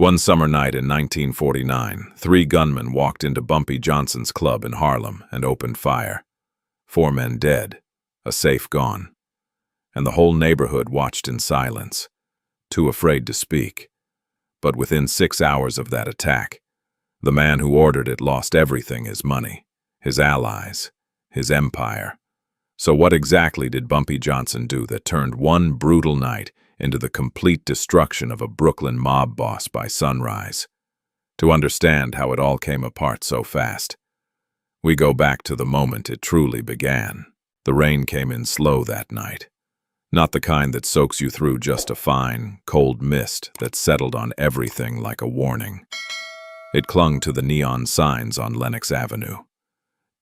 One summer night in 1949, 3 gunmen walked into Bumpy Johnson's club in Harlem and opened fire. 4 men dead, a safe gone, and the whole neighborhood watched in silence, too afraid to speak. But within 6 hours of that attack, the man who ordered it lost everything: his money, his allies, his empire. So what exactly did Bumpy Johnson do that turned one brutal night into the complete destruction of a Brooklyn mob boss by sunrise? To understand how it all came apart so fast, we go back to the moment it truly began. The rain came in slow that night. Not the kind that soaks you through, just a fine, cold mist that settled on everything like a warning. It clung to the neon signs on Lenox Avenue,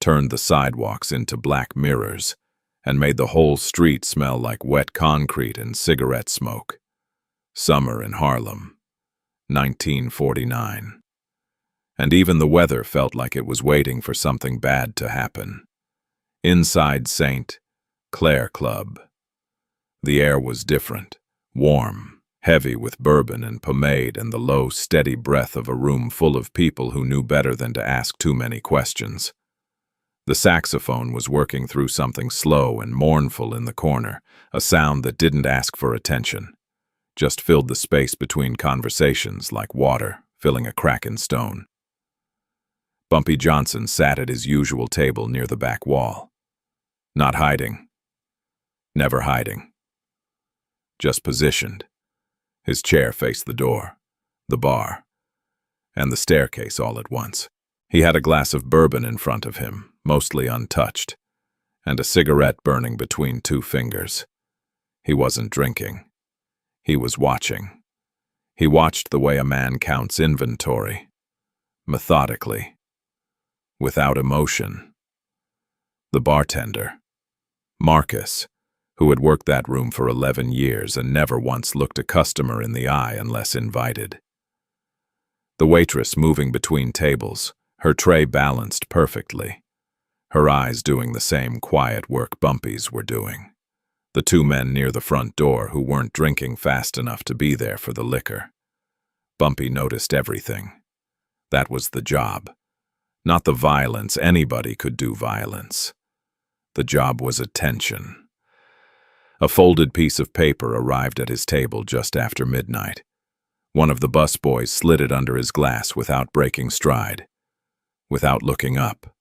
turned the sidewalks into black mirrors, and made the whole street smell like wet concrete and cigarette smoke. Summer in Harlem, 1949. And even the weather felt like it was waiting for something bad to happen. Inside St. Clair Club, the air was different, warm, heavy with bourbon and pomade and the low, steady breath of a room full of people who knew better than to ask too many questions. The saxophone was working through something slow and mournful in the corner, a sound that didn't ask for attention, just filled the space between conversations like water filling a crack in stone. Bumpy Johnson sat at his usual table near the back wall. Not hiding. Never hiding. Just positioned. His chair faced the door, the bar, and the staircase all at once. He had a glass of bourbon in front of him, mostly untouched, and a cigarette burning between 2 fingers. He wasn't drinking. He was watching. He watched the way a man counts inventory, methodically, without emotion. The bartender, Marcus, who had worked that room for 11 years and never once looked a customer in the eye unless invited. The waitress moving between tables, her tray balanced perfectly, her eyes doing the same quiet work Bumpy's were doing. The 2 men near the front door who weren't drinking fast enough to be there for the liquor. Bumpy noticed everything. That was the job. Not the violence. Anybody could do violence. The job was attention. A folded piece of paper arrived at his table just after midnight. One of the busboys slid it under his glass without breaking stride, without looking up.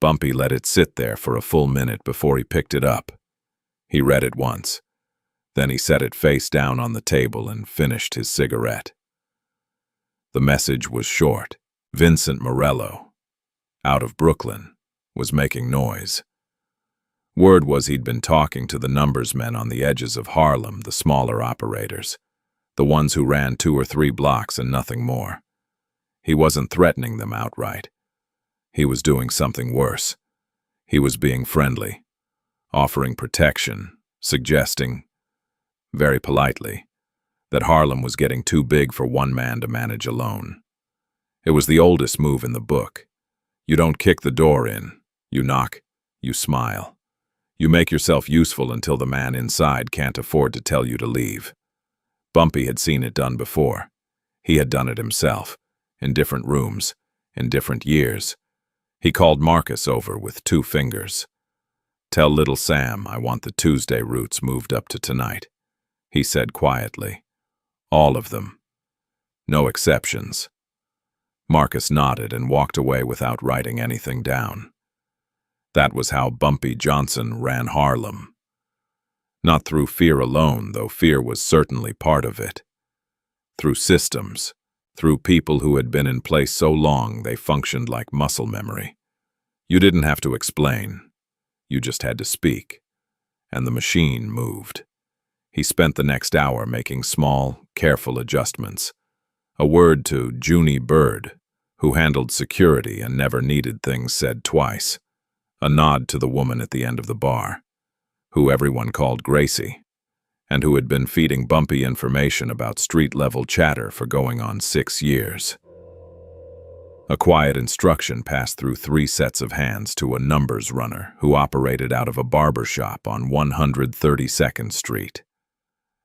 Bumpy let it sit there for a full minute before he picked it up. He read it once. Then he set it face down on the table and finished his cigarette. The message was short. Vincent Morello, out of Brooklyn, was making noise. Word was he'd been talking to the numbers men on the edges of Harlem, the smaller operators, the ones who ran 2 or 3 blocks and nothing more. He wasn't threatening them outright. He was doing something worse. He was being friendly, offering protection, suggesting, very politely, that Harlem was getting too big for one man to manage alone. It was the oldest move in the book. You don't kick the door in. You knock. You smile. You make yourself useful until the man inside can't afford to tell you to leave. Bumpy had seen it done before. He had done it himself, in different rooms, in different years. He called Marcus over with 2 fingers. "Tell little Sam I want the Tuesday routes moved up to tonight," he said quietly. "All of them. No exceptions." Marcus nodded and walked away without writing anything down. That was how Bumpy Johnson ran Harlem. Not through fear alone, though fear was certainly part of it. Through systems, through people who had been in place so long they functioned like muscle memory. You didn't have to explain. You just had to speak. And the machine moved. He spent the next hour making small, careful adjustments. A word to Junie Bird, who handled security and never needed things said twice. A nod to the woman at the end of the bar, who everyone called Gracie, and who had been feeding Bumpy information about street-level chatter for going on 6 years. A quiet instruction passed through 3 sets of hands to a numbers runner who operated out of a barber shop on 132nd Street.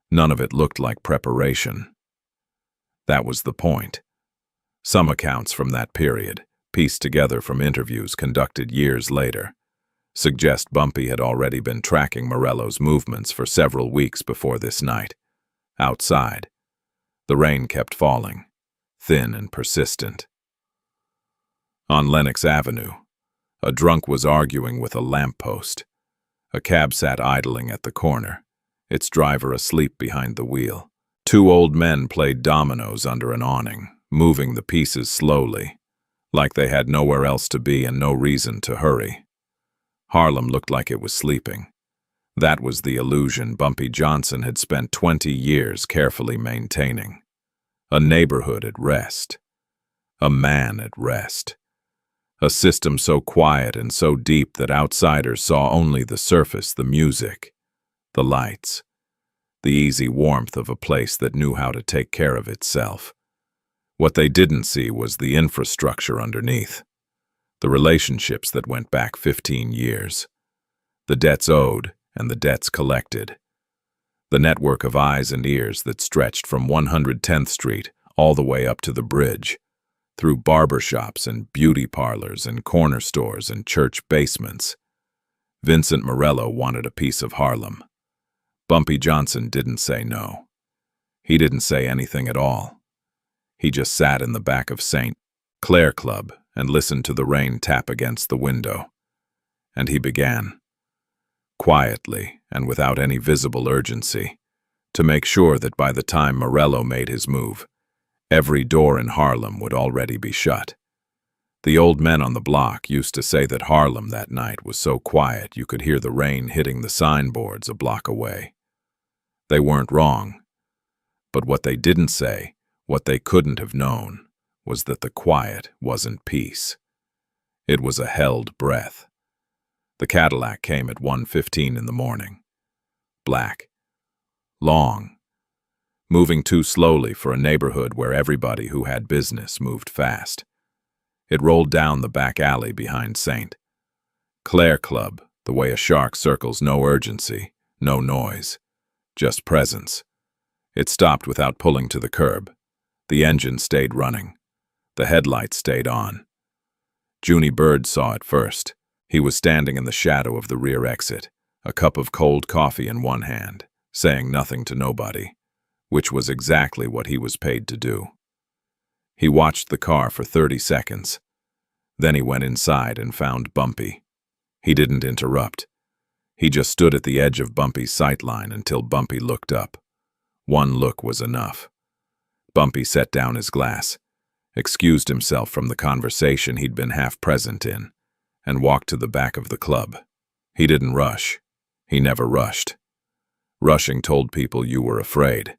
None of it looked like preparation. That was the point. Some accounts from that period, pieced together from interviews conducted years later, suggest Bumpy had already been tracking Morello's movements for several weeks before this night. Outside, the rain kept falling, thin and persistent. On Lenox Avenue, a drunk was arguing with a lamppost. A cab sat idling at the corner, its driver asleep behind the wheel. Two old men played dominoes under an awning, moving the pieces slowly, like they had nowhere else to be and no reason to hurry. Harlem looked like it was sleeping. That was the illusion Bumpy Johnson had spent 20 years carefully maintaining. A neighborhood at rest. A man at rest. A system so quiet and so deep that outsiders saw only the surface, the music, the lights, the easy warmth of a place that knew how to take care of itself. What they didn't see was the infrastructure underneath, the relationships that went back 15 years, the debts owed and the debts collected, the network of eyes and ears that stretched from 110th Street all the way up to the bridge, through barbershops and beauty parlors and corner stores and church basements. Vincent Morello wanted a piece of Harlem. Bumpy Johnson didn't say no. He didn't say anything at all. He just sat in the back of St. Clair Club and listened to the rain tap against the window. And he began, quietly and without any visible urgency, to make sure that by the time Morello made his move, every door in Harlem would already be shut. The old men on the block used to say that Harlem that night was so quiet you could hear the rain hitting the signboards a block away. They weren't wrong. But what they didn't say, what they couldn't have known, was that the quiet wasn't peace. It was a held breath. The Cadillac came at 1:15 in the morning. Black. Long. Moving too slowly for a neighborhood where everybody who had business moved fast. It rolled down the back alley behind St. Clair Club, the way a shark circles, no urgency, no noise, just presence. It stopped without pulling to the curb. The engine stayed running. The headlights stayed on. Junie Bird saw it first. He was standing in the shadow of the rear exit, a cup of cold coffee in one hand, saying nothing to nobody, which was exactly what he was paid to do. He watched the car for 30 seconds. Then he went inside and found Bumpy. He didn't interrupt. He just stood at the edge of Bumpy's sightline until Bumpy looked up. One look was enough. Bumpy set down his glass, excused himself from the conversation he'd been half present in, and walked to the back of the club. He didn't rush. He never rushed. Rushing told people you were afraid,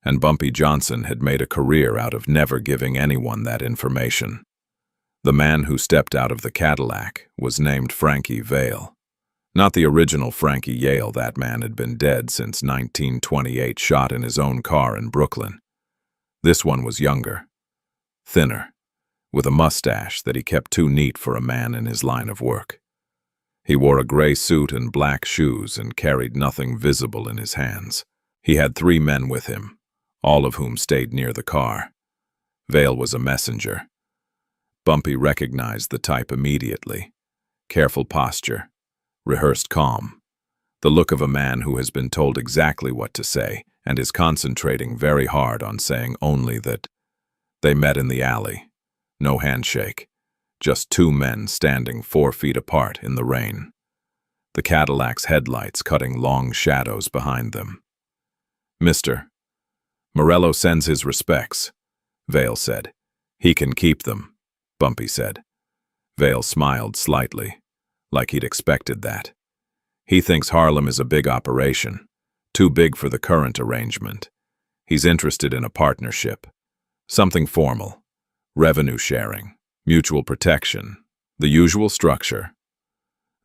and Bumpy Johnson had made a career out of never giving anyone that information. The man who stepped out of the Cadillac was named Frankie Vale. Not the original Frankie Yale. That man had been dead since 1928, shot in his own car in Brooklyn. This one was younger, thinner, with a mustache that he kept too neat for a man in his line of work. He wore a gray suit and black shoes and carried nothing visible in his hands. He had 3 men with him, all of whom stayed near the car. Vale was a messenger. Bumpy recognized the type immediately. Careful posture, rehearsed calm, the look of a man who has been told exactly what to say and is concentrating very hard on saying only that. They met in the alley. No handshake, just 2 men standing 4 feet apart in the rain. The Cadillac's headlights cutting long shadows behind them. "Mr. Morello sends his respects," Vale said. "He can keep them," Bumpy said. Vale smiled slightly, like he'd expected that. "He thinks Harlem is a big operation, too big for the current arrangement. He's interested in a partnership, something formal, revenue sharing, mutual protection, the usual structure."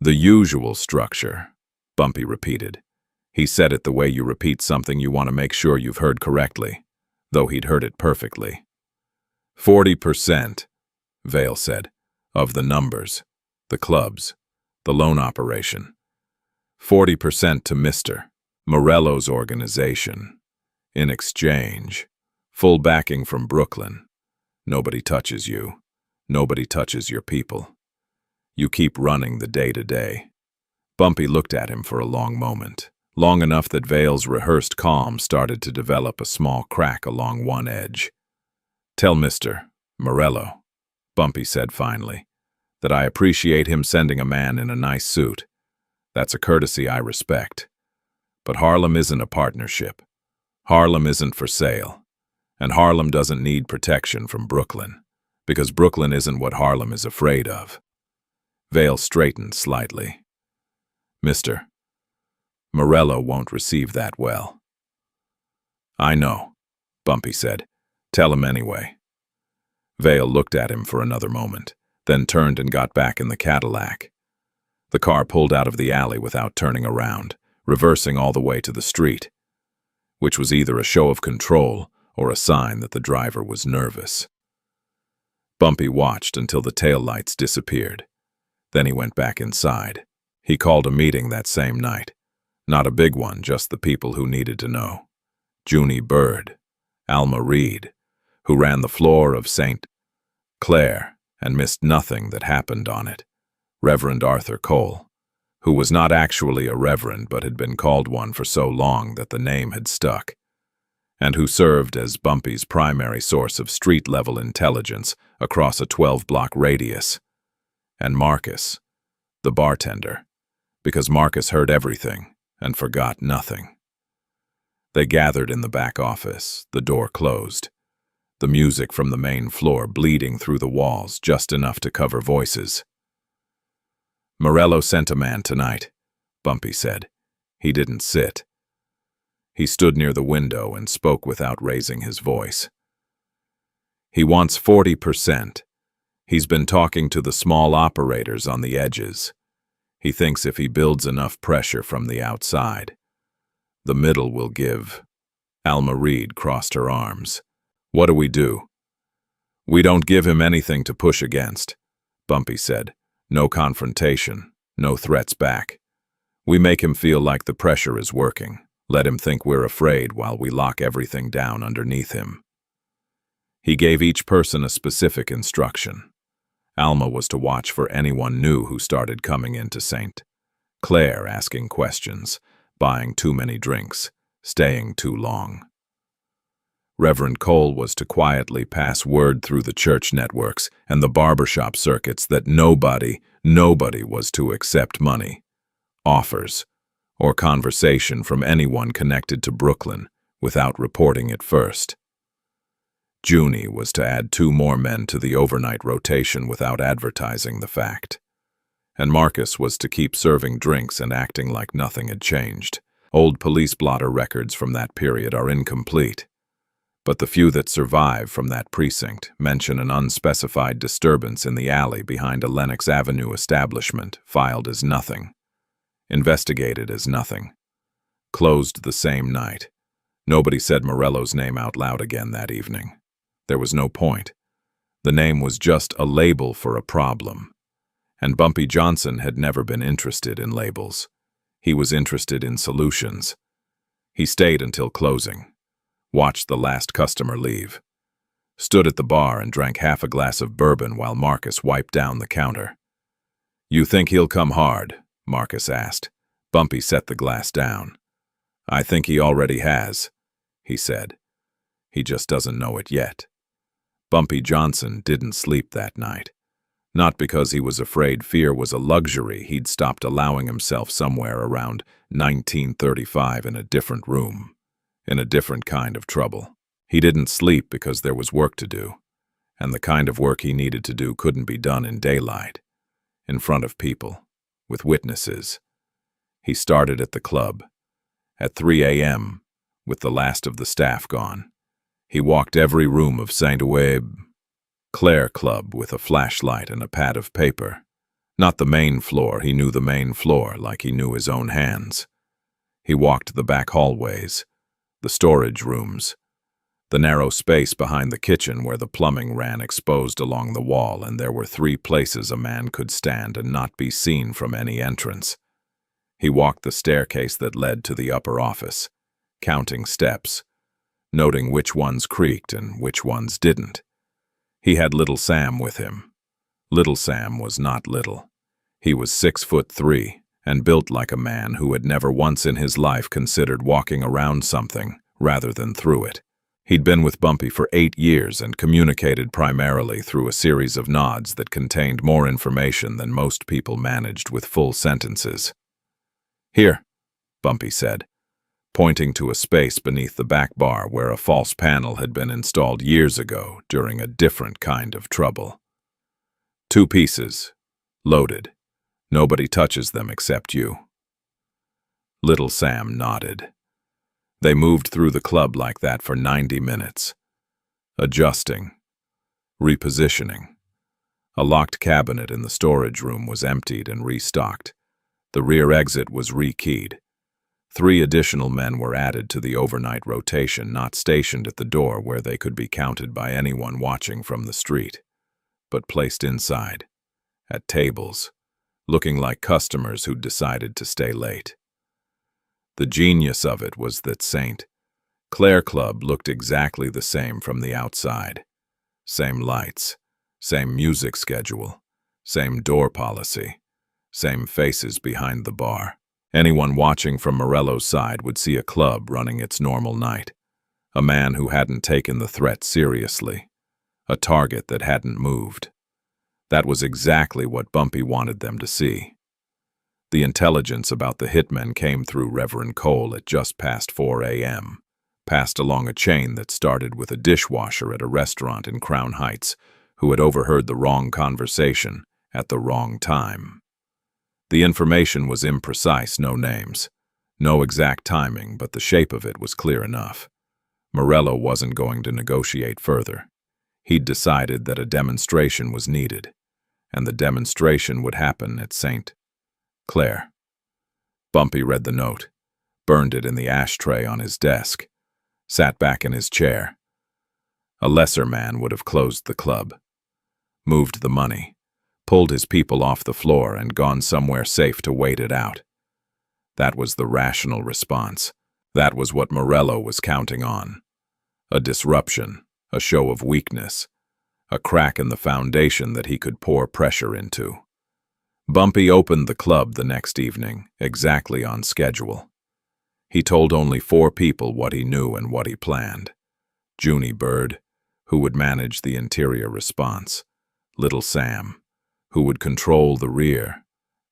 "The usual structure," Bumpy repeated. He said it the way you repeat something you want to make sure you've heard correctly, though he'd heard it perfectly. 40%, Vale said, "of the numbers, the clubs, the loan operation. 40% to Mr. Morello's organization. In exchange, Full backing from Brooklyn. Nobody touches you. Nobody touches your people. You keep running the day-to-day. Bumpy looked at him for a long moment, long enough that Vale's rehearsed calm started to develop a small crack along one edge. "Tell Mr. Morello," Bumpy said finally, "that I appreciate him sending a man in a nice suit. That's a courtesy I respect. But Harlem isn't a partnership. Harlem isn't for sale. And Harlem doesn't need protection from Brooklyn, because Brooklyn isn't what Harlem is afraid of." Vale straightened slightly. "Mr. Morello won't receive that well." "I know," Bumpy said. "Tell him anyway." Vale looked at him for another moment, then turned and got back in the Cadillac. The car pulled out of the alley without turning around, reversing all the way to the street, which was either a show of control or a sign that the driver was nervous. Bumpy watched until the taillights disappeared. Then he went back inside. He called a meeting that same night. Not a big one, just the people who needed to know. Junie Bird, Alma Reed, who ran the floor of St. Clair and missed nothing that happened on it. Reverend Arthur Cole, who was not actually a reverend but had been called one for so long that the name had stuck, and who served as Bumpy's primary source of street-level intelligence across a 12-block radius. And Marcus, the bartender, because Marcus heard everything and forgot nothing. They gathered in the back office, the door closed, the music from the main floor bleeding through the walls just enough to cover voices. "Morello sent a man tonight," Bumpy said. He didn't sit. He stood near the window and spoke without raising his voice. "He wants 40%. He's been talking to the small operators on the edges. He thinks if he builds enough pressure from the outside, the middle will give." Alma Reed crossed her arms. "What do we do?" "We don't give him anything to push against," Bumpy said. "No confrontation, no threats back. We make him feel like the pressure is working. Let him think we're afraid while we lock everything down underneath him." He gave each person a specific instruction. Alma was to watch for anyone new who started coming into St. Clair asking questions, buying too many drinks, staying too long. Reverend Cole was to quietly pass word through the church networks and the barbershop circuits that nobody was to accept money, offers, or conversation from anyone connected to Brooklyn without reporting it first. Junie was to add 2 more men to the overnight rotation without advertising the fact. And Marcus was to keep serving drinks and acting like nothing had changed. Old police blotter records from that period are incomplete, but the few that survive from that precinct mention an unspecified disturbance in the alley behind a Lenox Avenue establishment, filed as nothing, investigated as nothing, closed the same night. Nobody said Morello's name out loud again that evening. There was no point. The name was just a label for a problem. And Bumpy Johnson had never been interested in labels. He was interested in solutions. He stayed until closing, watched the last customer leave, stood at the bar and drank half a glass of bourbon while Marcus wiped down the counter. "You think he'll come hard?" Marcus asked. Bumpy set the glass down. "I think he already has," he said. "He just doesn't know it yet." Bumpy Johnson didn't sleep that night. Not because he was afraid fear was a luxury he'd stopped allowing himself somewhere around 1935 in a different room, in a different kind of trouble. He didn't sleep because there was work to do, and the kind of work he needed to do couldn't be done in daylight, in front of people, with witnesses. He started at the club. At 3 a.m., with the last of the staff gone, he walked every room of St. Clair Club with a flashlight and a pad of paper. Not the main floor, he knew the main floor like he knew his own hands. He walked the back hallways, the storage rooms, the narrow space behind the kitchen where the plumbing ran exposed along the wall, and there were 3 places a man could stand and not be seen from any entrance. He walked the staircase that led to the upper office, counting steps. noting which ones creaked and which ones didn't. He had Little Sam with him. Little Sam was not little. He was 6'3" and built like a man who had never once in his life considered walking around something rather than through it. He'd been with Bumpy for 8 years and communicated primarily through a series of nods that contained more information than most people managed with full sentences. "Here," Bumpy said, pointing to a space beneath the back bar where a false panel had been installed years ago during a different kind of trouble. "2 pieces, loaded. Nobody touches them except you." Little Sam nodded. They moved through the club like that for 90 minutes. Adjusting. Repositioning. A locked cabinet in the storage room was emptied and restocked. The rear exit was rekeyed. 3 additional men were added to the overnight rotation, not stationed at the door where they could be counted by anyone watching from the street, but placed inside, at tables, looking like customers who'd decided to stay late. The genius of it was that St. Clair Club looked exactly the same from the outside. Same lights, same music schedule, same door policy, same faces behind the bar. Anyone watching from Morello's side would see a club running its normal night. A man who hadn't taken the threat seriously. A target that hadn't moved. That was exactly what Bumpy wanted them to see. The intelligence about the hitmen came through Reverend Cole at just past 4 a.m., passed along a chain that started with a dishwasher at a restaurant in Crown Heights who had overheard the wrong conversation at the wrong time. The information was imprecise, no names, no exact timing, but the shape of it was clear enough. Morello wasn't going to negotiate further. He'd decided that a demonstration was needed, and the demonstration would happen at St. Clair. Bumpy read the note, burned it in the ashtray on his desk, sat back in his chair. A lesser man would have closed the club, moved the money, pulled his people off the floor and gone somewhere safe to wait it out. That was the rational response. That was what Morello was counting on. A disruption, a show of weakness, a crack in the foundation that he could pour pressure into. Bumpy opened the club the next evening, exactly on schedule. He told only 4 people what he knew and what he planned. Junie Bird, who would manage the interior response. Little Sam, who would control the rear.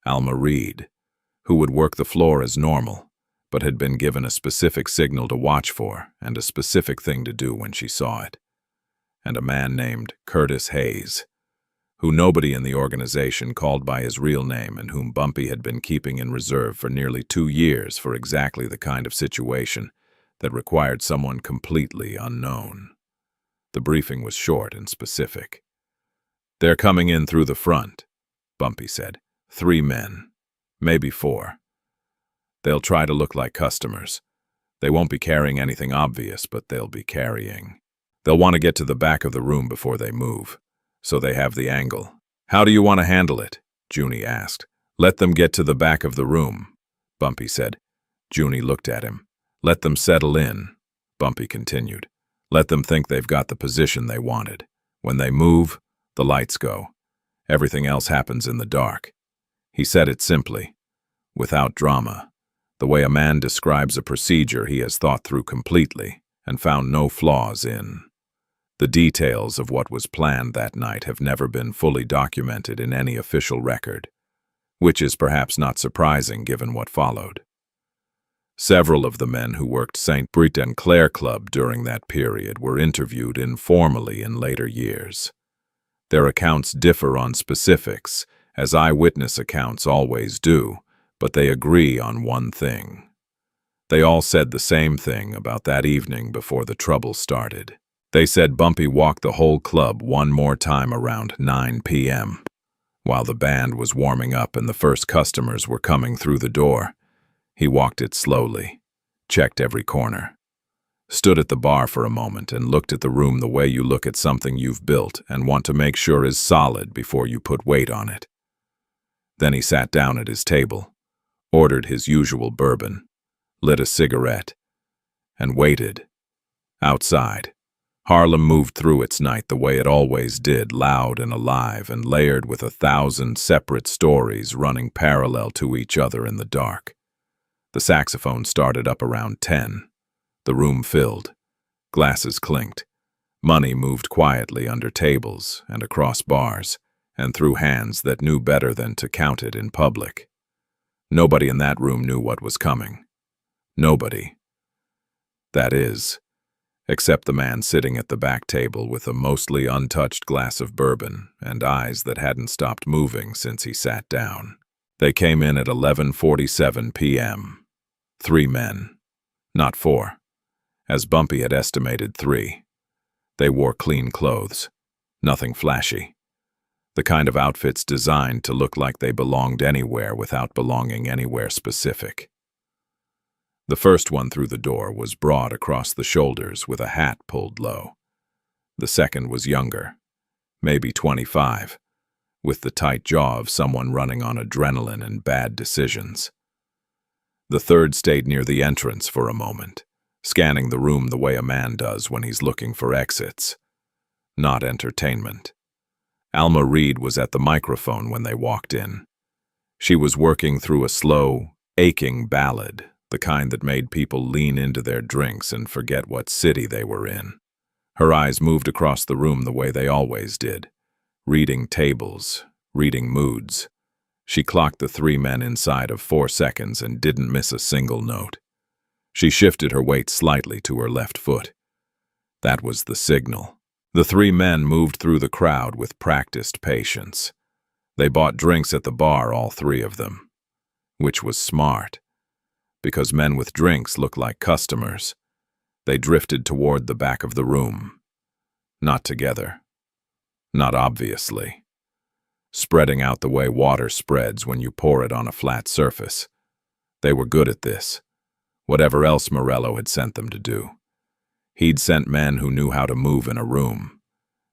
Alma Reed, who would work the floor as normal, but had been given a specific signal to watch for and a specific thing to do when she saw it. And a man named Curtis Hayes, who nobody in the organization called by his real name and whom Bumpy had been keeping in reserve for nearly 2 years for exactly the kind of situation that required someone completely unknown. The briefing was short and specific. "They're coming in through the front," Bumpy said. 3 men, maybe 4. They'll try to look like customers. They won't be carrying anything obvious, but they'll be carrying. They'll want to get to the back of the room before they move, so they have the angle. "How do you want to handle it?" Junie asked. "Let them get to the back of the room," Bumpy said. Junie looked at him. "Let them settle in," Bumpy continued. "Let them think they've got the position they wanted. When they move, the lights go. Everything else happens in the dark." He said it simply, without drama, the way a man describes a procedure he has thought through completely and found no flaws in. The details of what was planned that night have never been fully documented in any official record, which is perhaps not surprising given what followed. Several of the men who worked St. Clair Club during that period were interviewed informally in later years. Their accounts differ on specifics, as eyewitness accounts always do, but they agree on one thing. They all said the same thing about that evening before the trouble started. They said Bumpy walked the whole club one more time around 9 p.m. While the band was warming up and the first customers were coming through the door. He walked it slowly, checked every corner, stood at the bar for a moment and looked at the room the way you look at something you've built and want to make sure is solid before you put weight on it. Then he sat down at his table, ordered his usual bourbon, lit a cigarette, and waited. Outside, Harlem moved through its night the way it always did, loud and alive and layered with 1,000 separate stories running parallel to each other in the dark. The saxophone started up around 10. The room filled. Glasses clinked. Money moved quietly under tables and across bars and through hands that knew better than to count it in public. Nobody in that room knew what was coming. Nobody. That is, except the man sitting at the back table with a mostly untouched glass of bourbon and eyes that hadn't stopped moving since he sat down. They came in at 11:47 p.m. 3 men. Not 4. As Bumpy had estimated, 3. They wore clean clothes. Nothing flashy. The kind of outfits designed to look like they belonged anywhere without belonging anywhere specific. The first one through the door was broad across the shoulders with a hat pulled low. The second was younger, maybe 25, with the tight jaw of someone running on adrenaline and bad decisions. The third stayed near the entrance for a moment, scanning the room the way a man does when he's looking for exits. Not entertainment. Alma Reed was at the microphone when they walked in. She was working through a slow, aching ballad, the kind that made people lean into their drinks and forget what city they were in. Her eyes moved across the room the way they always did, reading tables, reading moods. She clocked the 3 men inside of 4 seconds and didn't miss a single note. She shifted her weight slightly to her left foot. That was the signal. The 3 men moved through the crowd with practiced patience. They bought drinks at the bar, all 3 of them, which was smart, because men with drinks look like customers. They drifted toward the back of the room. Not together. Not obviously. Spreading out the way water spreads when you pour it on a flat surface. They were good at this, whatever else Morello had sent them to do. He'd sent men who knew how to move in a room.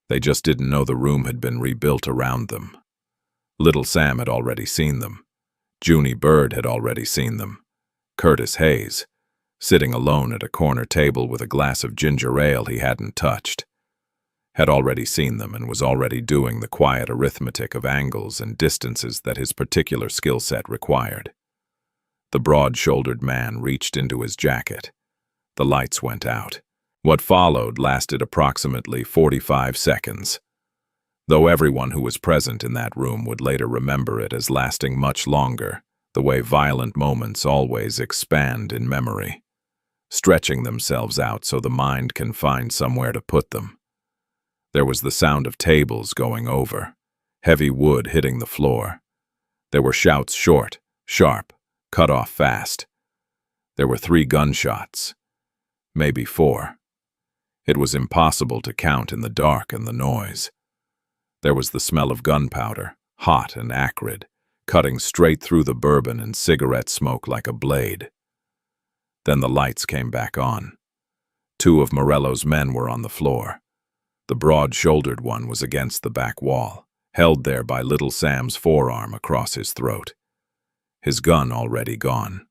They just didn't know the room had been rebuilt around them. Little Sam had already seen them. Junie Bird had already seen them. Curtis Hayes, sitting alone at a corner table with a glass of ginger ale he hadn't touched, had already seen them and was already doing the quiet arithmetic of angles and distances that his particular skill set required. The broad-shouldered man reached into his jacket. The lights went out. What followed lasted approximately 45 seconds, though everyone who was present in that room would later remember it as lasting much longer, the way violent moments always expand in memory, stretching themselves out so the mind can find somewhere to put them. There was the sound of tables going over, heavy wood hitting the floor. There were shouts short, sharp, cut off fast. There were 3 gunshots, maybe 4. It was impossible to count in the dark and the noise. There was the smell of gunpowder, hot and acrid, cutting straight through the bourbon and cigarette smoke like a blade. Then the lights came back on. 2 of Morello's men were on the floor. The broad-shouldered one was against the back wall, held there by Little Sam's forearm across his throat. His gun already gone.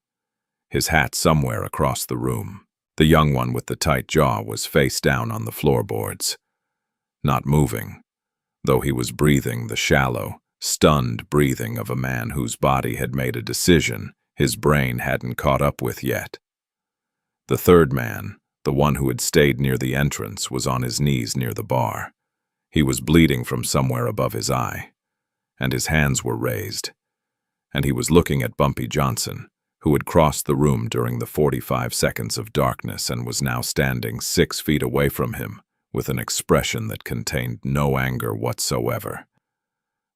His hat somewhere across the room. The young one with the tight jaw was face down on the floorboards, not moving, though he was breathing the shallow, stunned breathing of a man whose body had made a decision his brain hadn't caught up with yet. The third man, the one who had stayed near the entrance, was on his knees near the bar. He was bleeding from somewhere above his eye, and his hands were raised, and he was looking at Bumpy Johnson, who had crossed the room during the 45 seconds of darkness and was now standing 6 feet away from him with an expression that contained no anger whatsoever.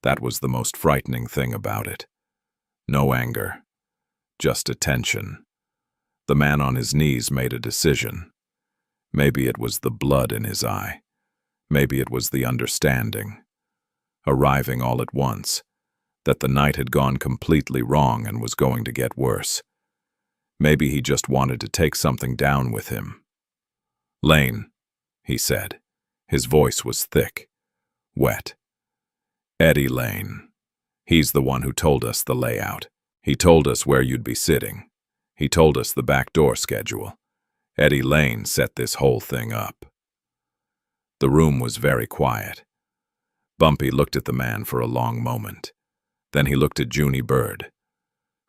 That was the most frightening thing about it. No anger, just attention. The man on his knees made a decision. Maybe it was the blood in his eye. Maybe it was the understanding, arriving all at once, that the night had gone completely wrong and was going to get worse. Maybe he just wanted to take something down with him. "Lane," he said. His voice was thick, wet. "Eddie Lane. He's the one who told us the layout. He told us where you'd be sitting. He told us the back door schedule. Eddie Lane set this whole thing up. The room was very quiet. Bumpy looked at the man for a long moment. Then he looked at Junie Bird,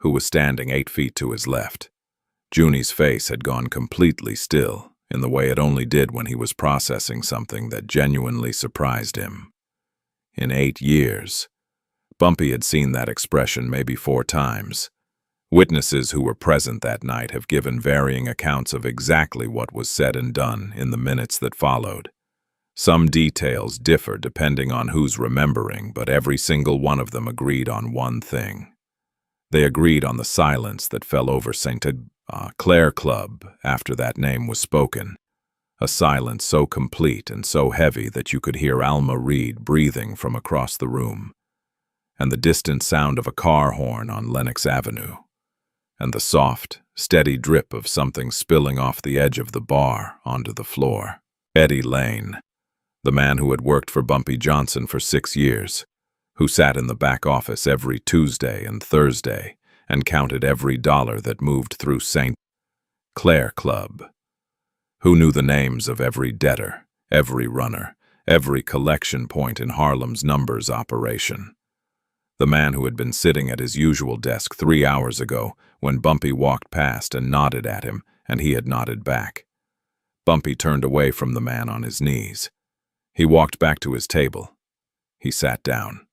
who was standing 8 feet to his left. Junie's face had gone completely still, in the way it only did when he was processing something that genuinely surprised him. In 8 years, Bumpy had seen that expression maybe 4 times. Witnesses who were present that night have given varying accounts of exactly what was said and done in the minutes that followed. Some details differ depending on who's remembering, but every single one of them agreed on one thing. They agreed on the silence that fell over St. Clair Club after that name was spoken. A silence so complete and so heavy that you could hear Alma Reed breathing from across the room, and the distant sound of a car horn on Lenox Avenue, and the soft, steady drip of something spilling off the edge of the bar onto the floor. Eddie Lane, the man who had worked for Bumpy Johnson for 6 years, who sat in the back office every Tuesday and Thursday and counted every dollar that moved through St. Clair Club, who knew the names of every debtor, every runner, every collection point in Harlem's numbers operation. The man who had been sitting at his usual desk 3 hours ago when Bumpy walked past and nodded at him, and he had nodded back. Bumpy turned away from the man on his knees. He walked back to his table. He sat down.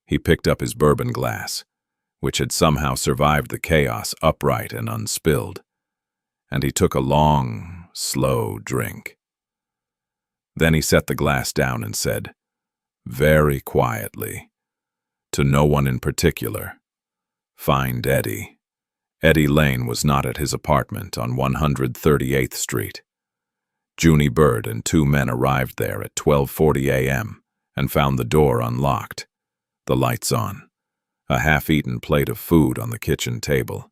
He picked up his bourbon glass, which had somehow survived the chaos upright and unspilled, and he took a long, slow drink. Then he set the glass down and said, very quietly, to no one in particular, "Find Eddie." Eddie Lane was not at his apartment on 138th Street. Junie Bird and 2 men arrived there at 12:40 a.m. and found the door unlocked, the lights on, a half-eaten plate of food on the kitchen table,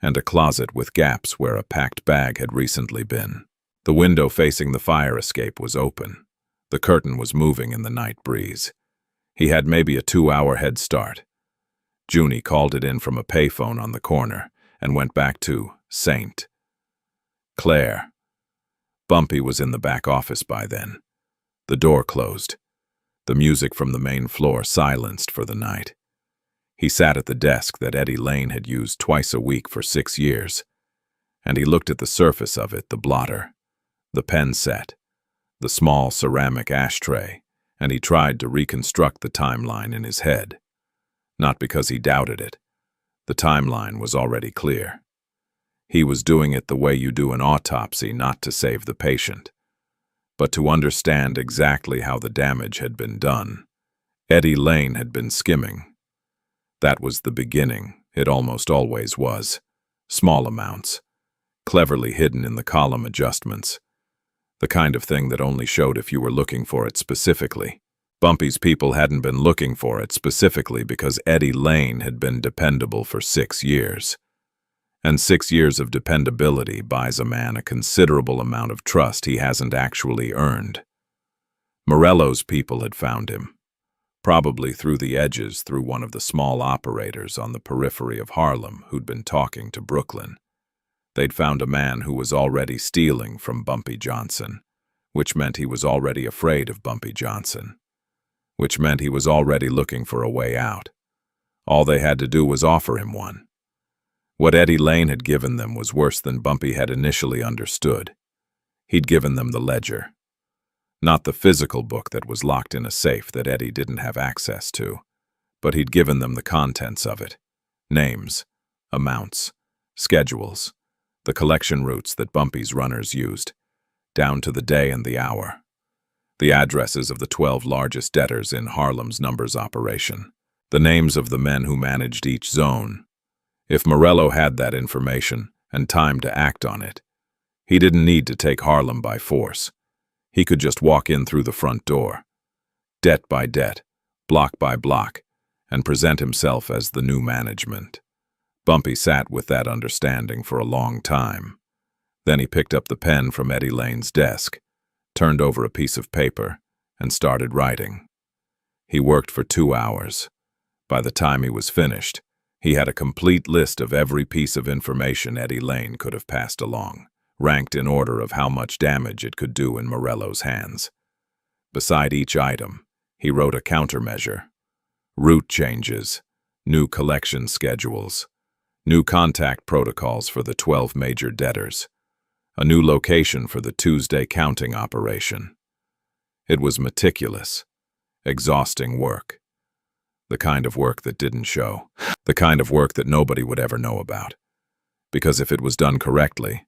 and a closet with gaps where a packed bag had recently been. The window facing the fire escape was open. The curtain was moving in the night breeze. He had maybe a 2-hour head start. Junie called it in from a payphone on the corner and went back to St. Clair. Bumpy was in the back office by then. The door closed. The music from the main floor silenced for the night. He sat at the desk that Eddie Lane had used twice a week for 6 years, and he looked at the surface of it, the blotter, the pen set, the small ceramic ashtray, and he tried to reconstruct the timeline in his head. Not because he doubted it. The timeline was already clear. He was doing it the way you do an autopsy, not to save the patient, but to understand exactly how the damage had been done. Eddie Lane had been skimming. That was the beginning. It almost always was. Small amounts, cleverly hidden in the column adjustments. The kind of thing that only showed if you were looking for it specifically. Bumpy's people hadn't been looking for it specifically because Eddie Lane had been dependable for 6 years. And 6 years of dependability buys a man a considerable amount of trust he hasn't actually earned. Morello's people had found him, probably through the edges through one of the small operators on the periphery of Harlem who'd been talking to Brooklyn. They'd found a man who was already stealing from Bumpy Johnson, which meant he was already afraid of Bumpy Johnson, which meant he was already looking for a way out. All they had to do was offer him one. What Eddie Lane had given them was worse than Bumpy had initially understood. He'd given them the ledger. Not the physical book that was locked in a safe that Eddie didn't have access to, but he'd given them the contents of it. Names, amounts, schedules, the collection routes that Bumpy's runners used, down to the day and the hour. The addresses of the 12 largest debtors in Harlem's numbers operation. The names of the men who managed each zone. If Morello had that information and time to act on it, he didn't need to take Harlem by force. He could just walk in through the front door, debt by debt, block by block, and present himself as the new management. Bumpy sat with that understanding for a long time. Then he picked up the pen from Eddie Lane's desk, turned over a piece of paper, and started writing. He worked for 2 hours. By the time he was finished, he had a complete list of every piece of information Eddie Lane could have passed along, ranked in order of how much damage it could do in Morello's hands. Beside each item, he wrote a countermeasure: route changes, new collection schedules, new contact protocols for the 12 major debtors, a new location for the Tuesday counting operation. It was meticulous, exhausting work. The kind of work that didn't show. The kind of work that nobody would ever know about. Because if it was done correctly,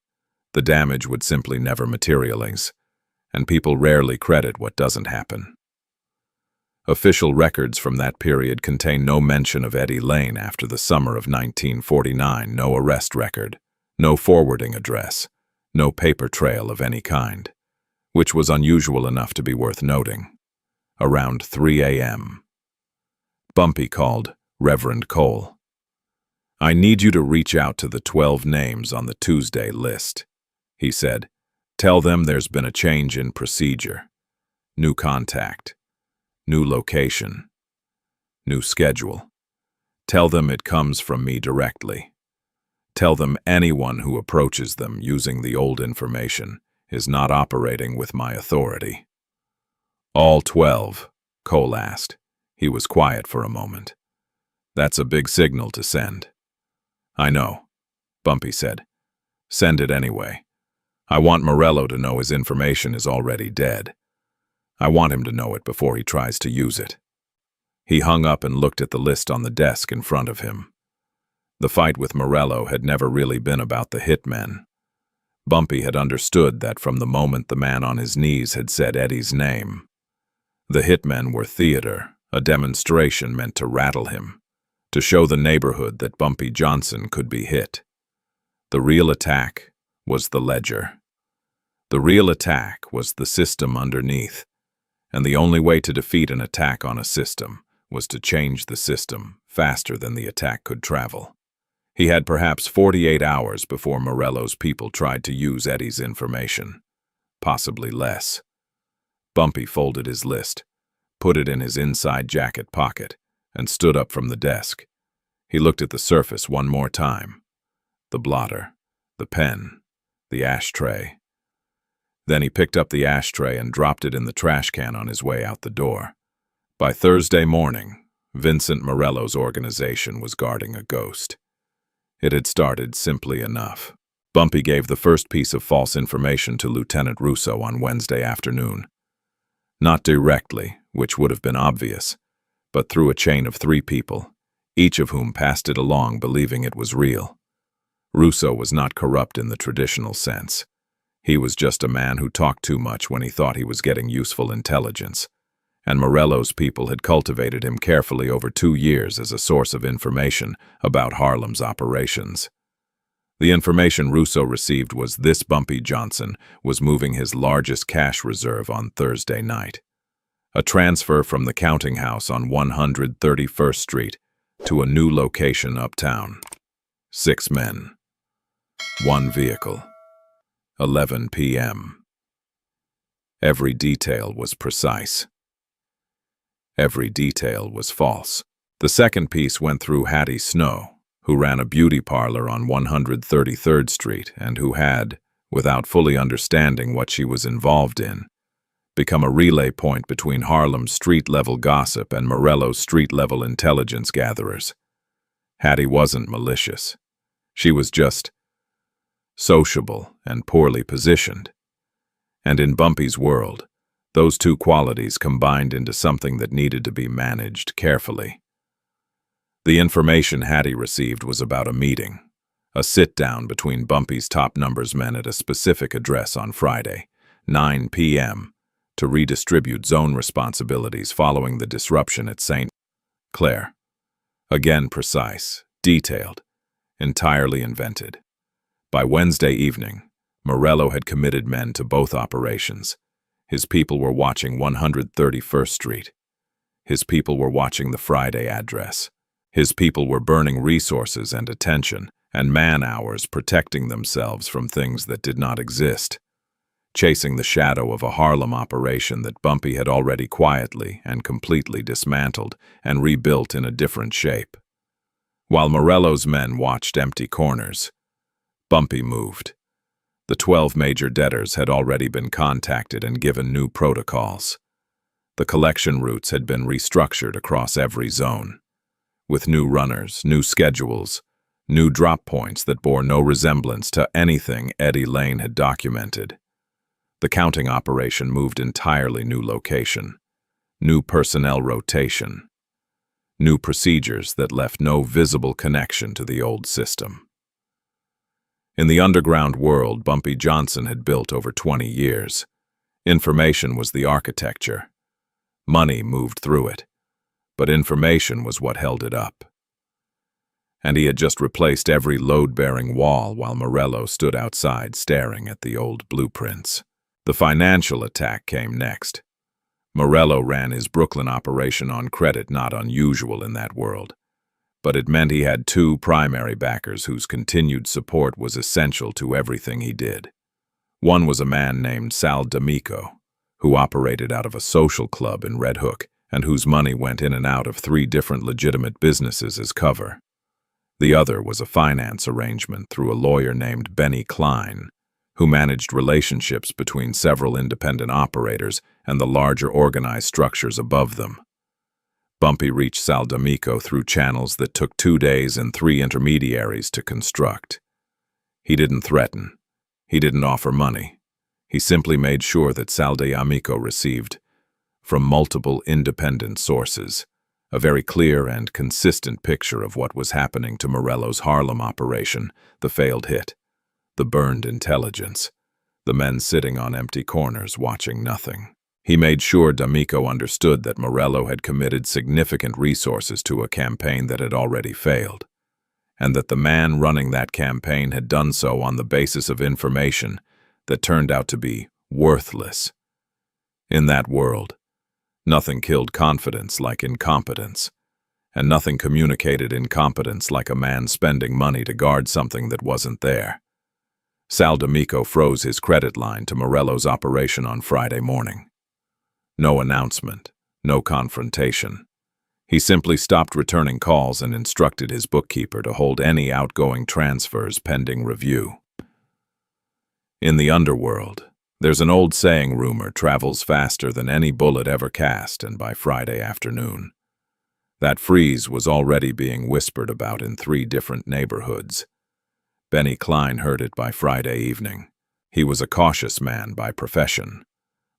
the damage would simply never materialize, and people rarely credit what doesn't happen. Official records from that period contain no mention of Eddie Lane after the summer of 1949, no arrest record, no forwarding address, no paper trail of any kind, which was unusual enough to be worth noting. Around 3 a.m. Bumpy called Reverend Cole. "I need you to reach out to the 12 names on the Tuesday list," he said. "Tell them there's been a change in procedure. New contact. New location. New schedule. Tell them it comes from me directly. Tell them anyone who approaches them using the old information is not operating with my authority." "All 12, Cole asked. He was quiet for a moment. "That's a big signal to send." "I know," Bumpy said. "Send it anyway. I want Morello to know his information is already dead. I want him to know it before he tries to use it." He hung up and looked at the list on the desk in front of him. The fight with Morello had never really been about the Hitmen. Bumpy had understood that from the moment the man on his knees had said Eddie's name. The Hitmen were theater, a demonstration meant to rattle him, to show the neighborhood that Bumpy Johnson could be hit. The real attack was the ledger. The real attack was the system underneath, and the only way to defeat an attack on a system was to change the system faster than the attack could travel. He had perhaps 48 hours before Morello's people tried to use Eddie's information, possibly less. Bumpy folded his list, put it in his inside jacket pocket, and stood up from the desk. He looked at the surface one more time. The blotter, the pen, the ashtray. Then he picked up the ashtray and dropped it in the trash can on his way out the door. By Thursday morning, Vincent Morello's organization was guarding a ghost. It had started simply enough. Bumpy gave the first piece of false information to Lieutenant Russo on Wednesday afternoon. Not directly, which would have been obvious, but through a chain of 3 people, each of whom passed it along believing it was real. Russo was not corrupt in the traditional sense. He was just a man who talked too much when he thought he was getting useful intelligence, and Morello's people had cultivated him carefully over 2 years as a source of information about Harlem's operations. The information Russo received was this: Bumpy Johnson was moving his largest cash reserve on Thursday night. A transfer from the counting house on 131st Street to a new location uptown. 6 men. 1 vehicle. 11 p.m. Every detail was precise. Every detail was false. The second piece went through Hattie Snow, who ran a beauty parlor on 133rd Street and who had, without fully understanding what she was involved in, become a relay point between Harlem's street-level gossip and Morello's street-level intelligence gatherers. Hattie wasn't malicious. She was just sociable and poorly positioned. And in Bumpy's world, those 2 qualities combined into something that needed to be managed carefully. The information Hattie received was about a meeting, a sit-down between Bumpy's top numbers men at a specific address on Friday, 9 p.m., to redistribute zone responsibilities following the disruption at St. Clair. Again precise, detailed, entirely invented. By Wednesday evening, Morello had committed men to both operations. His people were watching 131st Street. His people were watching the Friday address. His people were burning resources and attention and man-hours protecting themselves from things that did not exist, chasing the shadow of a Harlem operation that Bumpy had already quietly and completely dismantled and rebuilt in a different shape. While Morello's men watched empty corners, Bumpy moved. The 12 major debtors had already been contacted and given new protocols. The collection routes had been restructured across every zone, with new runners, new schedules, new drop points that bore no resemblance to anything Eddie Lane had documented. The counting operation moved entirely new location, new personnel rotation, new procedures that left no visible connection to the old system. In the underground world Bumpy Johnson had built over 20 years, information was the architecture. Money moved through it, but information was what held it up. And he had just replaced every load-bearing wall while Morello stood outside staring at the old blueprints. The financial attack came next. Morello ran his Brooklyn operation on credit, not unusual in that world, but it meant he had two primary backers whose continued support was essential to everything he did. One was a man named Sal D'Amico, who operated out of a social club in Red Hook and whose money went in and out of 3 different legitimate businesses as cover. The other was a finance arrangement through a lawyer named Benny Klein, who managed relationships between several independent operators and the larger organized structures above them. Bumpy reached Sal D'Amico through channels that took 2 days and 3 intermediaries to construct. He didn't threaten. He didn't offer money. He simply made sure that Sal D'Amico received, from multiple independent sources, a very clear and consistent picture of what was happening to Morello's Harlem operation, the failed hit, the burned intelligence, the men sitting on empty corners watching nothing. He made sure D'Amico understood that Morello had committed significant resources to a campaign that had already failed, and that the man running that campaign had done so on the basis of information that turned out to be worthless. In that world, nothing killed confidence like incompetence, and nothing communicated incompetence like a man spending money to guard something that wasn't there. Sal D'Amico froze his credit line to Morello's operation on Friday morning. No announcement, no confrontation. He simply stopped returning calls and instructed his bookkeeper to hold any outgoing transfers pending review. In the underworld, there's an old saying: rumor travels faster than any bullet ever cast, and by Friday afternoon, that freeze was already being whispered about in 3 different neighborhoods. Benny Klein heard it by Friday evening. He was a cautious man by profession.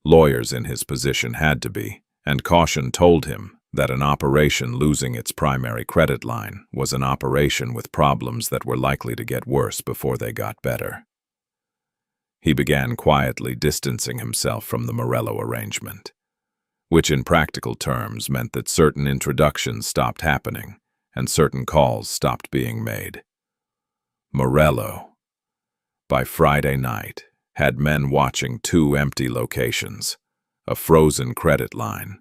Lawyers in his position had to be, and caution told him that an operation losing its primary credit line was an operation with problems that were likely to get worse before they got better. He began quietly distancing himself from the Morello arrangement, which in practical terms meant that certain introductions stopped happening and certain calls stopped being made. Morello, by Friday night, had men watching 2 empty locations, a frozen credit line,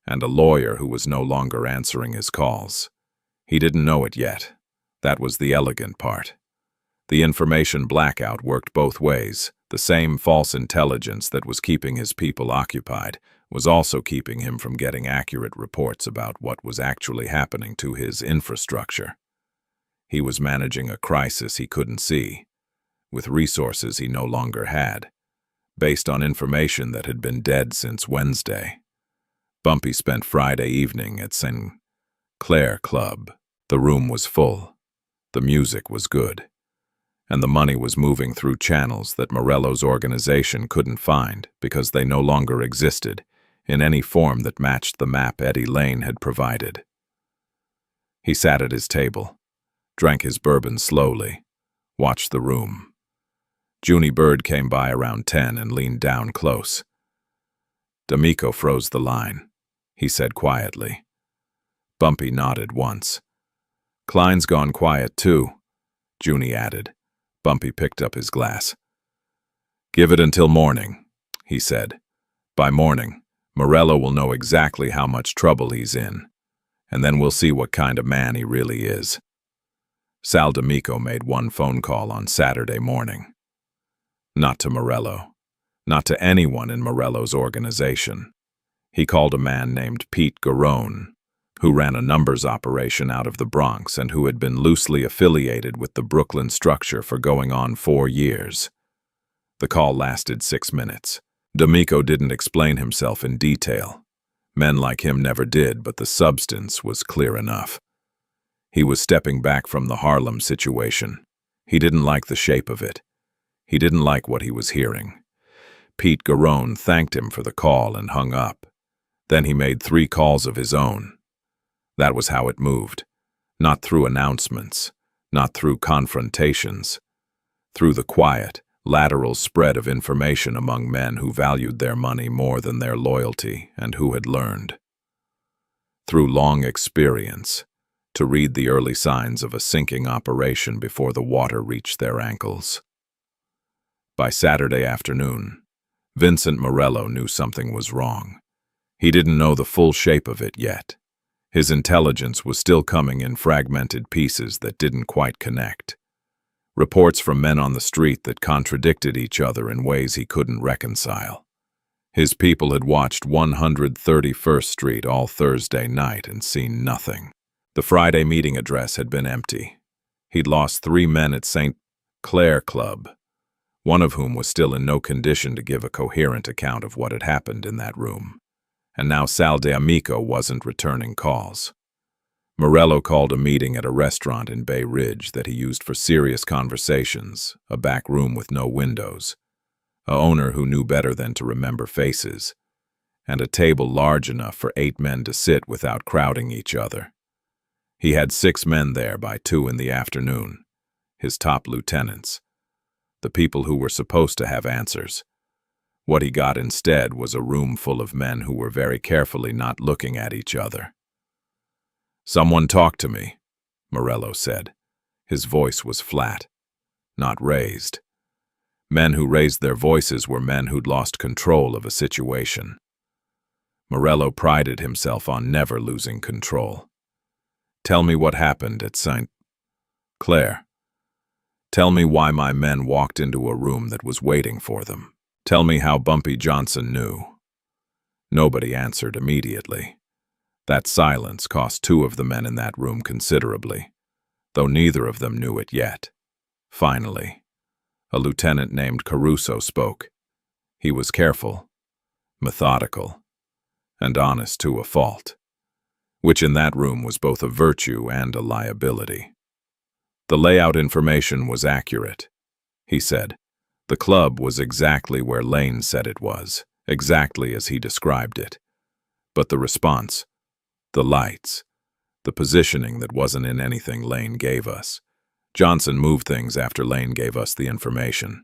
and a lawyer who was no longer answering his calls. He didn't know it yet. That was the elegant part. The information blackout worked both ways. The same false intelligence that was keeping his people occupied was also keeping him from getting accurate reports about what was actually happening to his infrastructure. He was managing a crisis he couldn't see, with resources he no longer had, based on information that had been dead since Wednesday. Bumpy spent Friday evening at St. Clair Club. The room was full. The music was good. And the money was moving through channels that Morello's organization couldn't find because they no longer existed in any form that matched the map Eddie Lane had provided. He sat at his table, drank his bourbon slowly, watched the room. Junie Bird came by around 10 and leaned down close. D'Amico froze the line, he said quietly. Bumpy nodded once. Klein's gone quiet too, Junie added. Bumpy picked up his glass. Give it until morning, he said. By morning, Morello will know exactly how much trouble he's in, and then we'll see what kind of man he really is. Sal D'Amico made 1 phone call on Saturday morning. Not to Morello, not to anyone in Morello's organization. He called a man named Pete Garone, who ran a numbers operation out of the Bronx and who had been loosely affiliated with the Brooklyn structure for going on 4 years. The call lasted 6 minutes. D'Amico didn't explain himself in detail. Men like him never did, but the substance was clear enough. He was stepping back from the Harlem situation. He didn't like the shape of it. He didn't like what he was hearing. Pete Garone thanked him for the call and hung up. Then he made 3 calls of his own. That was how it moved. Not through announcements, not through confrontations. Through the quiet, lateral spread of information among men who valued their money more than their loyalty and who had learned. Through long experience, to read the early signs of a sinking operation before the water reached their ankles. By Saturday afternoon, Vincent Morello knew something was wrong. He didn't know the full shape of it yet. His intelligence was still coming in fragmented pieces that didn't quite connect. Reports from men on the street that contradicted each other in ways he couldn't reconcile. His people had watched 131st Street all Thursday night and seen nothing. The Friday meeting address had been empty. He'd lost 3 men at St. Clair Club, one of whom was still in no condition to give a coherent account of what had happened in that room. And now Sal D'Amico wasn't returning calls. Morello called a meeting at a restaurant in Bay Ridge that he used for serious conversations, a back room with no windows, a owner who knew better than to remember faces, and a table large enough for 8 men to sit without crowding each other. He had 6 men there by 2 in the afternoon, his top lieutenants, the people who were supposed to have answers. What he got instead was a room full of men who were very carefully not looking at each other. "Someone talk to me," Morello said. His voice was flat, not raised. Men who raised their voices were men who'd lost control of a situation. Morello prided himself on never losing control. "Tell me what happened at St. Clair. Tell me why my men walked into a room that was waiting for them. Tell me how Bumpy Johnson knew." Nobody answered immediately. That silence cost 2 of the men in that room considerably, though neither of them knew it yet. Finally, a lieutenant named Caruso spoke. He was careful, methodical, and honest to a fault, which in that room was both a virtue and a liability. "The layout information was accurate," he said. "The club was exactly where Lane said it was, exactly as he described it. But the response, the lights, the positioning that wasn't in anything Lane gave us. Johnson moved things after Lane gave us the information."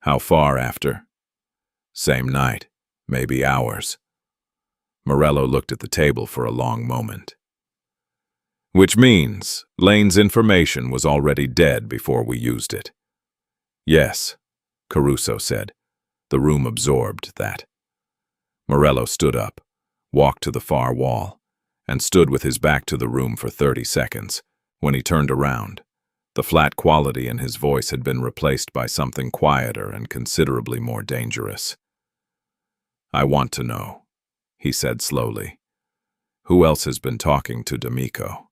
"How far after?" "Same night, maybe hours." Morello looked at the table for a long moment. "Which means Lane's information was already dead before we used it." "Yes," Caruso said. The room absorbed that. Morello stood up, walked to the far wall, and stood with his back to the room for 30 seconds. When he turned around, the flat quality in his voice had been replaced by something quieter and considerably more dangerous. "I want to know," he said slowly. "Who else has been talking to D'Amico?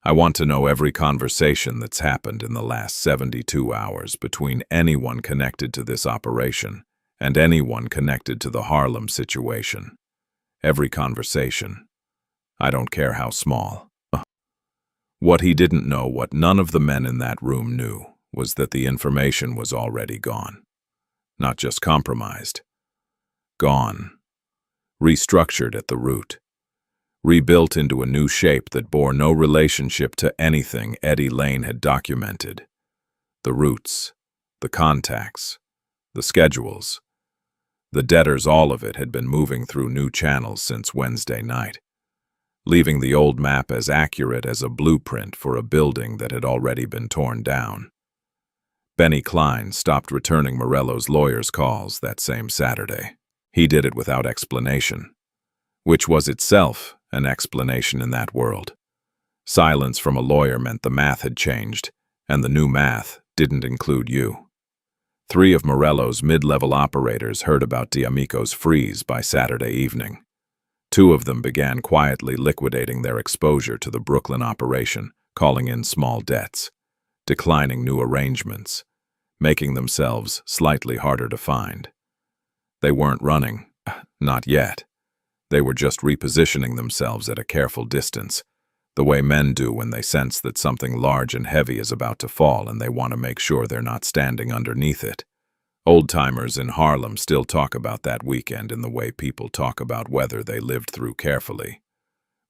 I want to know every conversation that's happened in the last 72 hours between anyone connected to this operation and anyone connected to the Harlem situation. Every conversation. I don't care how small." What he didn't know, what none of the men in that room knew, was that the information was already gone. Not just compromised. Gone. Restructured at the root. Rebuilt into a new shape that bore no relationship to anything Eddie Lane had documented. The roots, the contacts, the schedules, the debtors, all of it had been moving through new channels since Wednesday night, leaving the old map as accurate as a blueprint for a building that had already been torn down. Benny Klein stopped returning Morello's lawyer's calls that same Saturday. He did it without explanation, which was itself an explanation in that world. Silence from a lawyer meant the math had changed, and the new math didn't include you. 3 of Morello's mid-level operators heard about D'Amico's freeze by Saturday evening. 2 of them began quietly liquidating their exposure to the Brooklyn operation, calling in small debts, declining new arrangements, making themselves slightly harder to find. They weren't running, not yet. They were just repositioning themselves at a careful distance, the way men do when they sense that something large and heavy is about to fall and they want to make sure they're not standing underneath it. Old-timers in Harlem still talk about that weekend in the way people talk about weather they lived through carefully,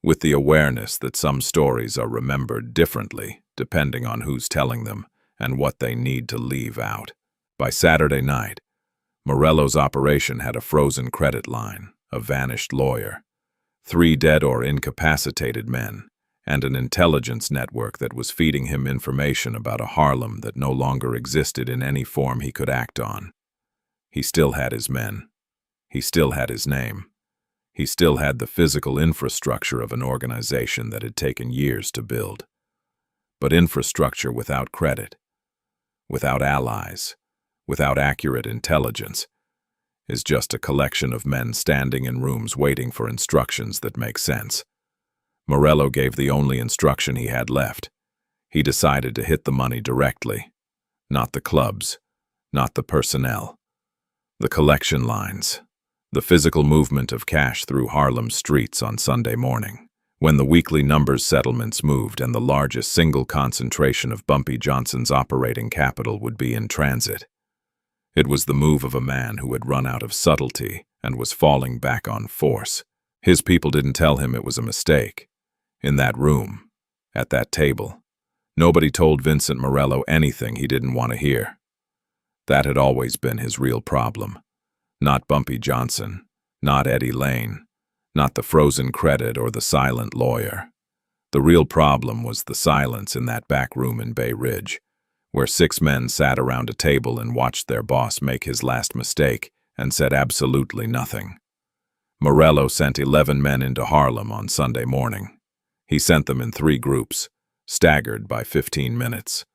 with the awareness that some stories are remembered differently depending on who's telling them and what they need to leave out. By Saturday night, Morello's operation had a frozen credit line, a vanished lawyer, 3 dead or incapacitated men, and an intelligence network that was feeding him information about a Harlem that no longer existed in any form he could act on. He still had his men. He still had his name. He still had the physical infrastructure of an organization that had taken years to build. But infrastructure without credit, without allies, without accurate intelligence, is just a collection of men standing in rooms waiting for instructions that make sense. Morello gave the only instruction he had left. He decided to hit the money directly. Not the clubs, not the personnel. The collection lines. The physical movement of cash through Harlem's streets on Sunday morning, when the weekly numbers settlements moved and the largest single concentration of Bumpy Johnson's operating capital would be in transit. It was the move of a man who had run out of subtlety and was falling back on force. His people didn't tell him it was a mistake. In that room, at that table, nobody told Vincent Morello anything he didn't want to hear. That had always been his real problem. Not Bumpy Johnson, not Eddie Lane, not the frozen credit or the silent lawyer. The real problem was the silence in that back room in Bay Ridge, where 6 men sat around a table and watched their boss make his last mistake and said absolutely nothing. Morello sent 11 men into Harlem on Sunday morning. He sent them in 3 groups, staggered by 15 minutes,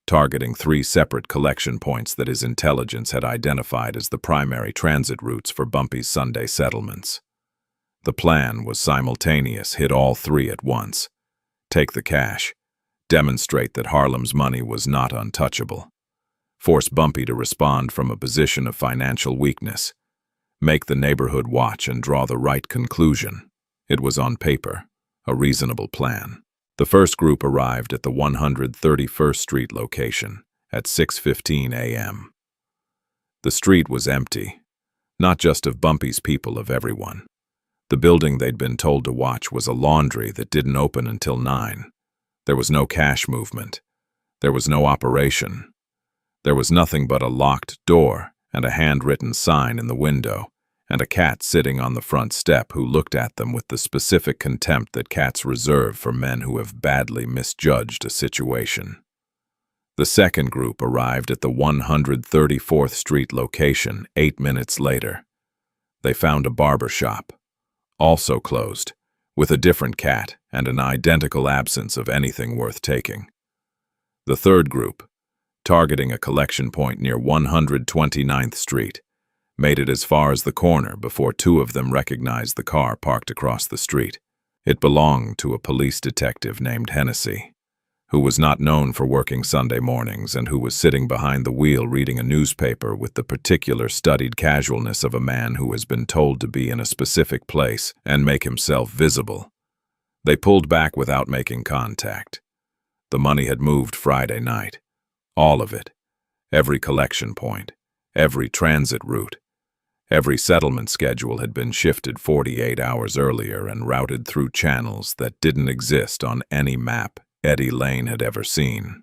targeting 3 separate collection points that his intelligence had identified as the primary transit routes for Bumpy's Sunday settlements. The plan was simultaneous: hit all 3 at once, take the cash, demonstrate that Harlem's money was not untouchable, force Bumpy to respond from a position of financial weakness, make the neighborhood watch and draw the right conclusion. It was on paper a reasonable plan. The first group arrived at the 131st Street location at 6:15 a.m. The street was empty, not just of Bumpy's people, of everyone. The building they'd been told to watch was a laundry that didn't open until 9. There was no cash movement. There was no operation. There was nothing but a locked door and a handwritten sign in the window, and a cat sitting on the front step who looked at them with the specific contempt that cats reserve for men who have badly misjudged a situation. The second group arrived at the 134th Street location 8 minutes later. They found a barber shop, also closed, with a different cat and an identical absence of anything worth taking. The third group, targeting a collection point near 129th Street, made it as far as the corner before 2 of them recognized the car parked across the street. It belonged to a police detective named Hennessy, who was not known for working Sunday mornings and who was sitting behind the wheel reading a newspaper with the particular studied casualness of a man who has been told to be in a specific place and make himself visible. They pulled back without making contact. The money had moved Friday night. All of it. Every collection point. Every transit route. Every settlement schedule had been shifted 48 hours earlier and routed through channels that didn't exist on any map Eddie Lane had ever seen.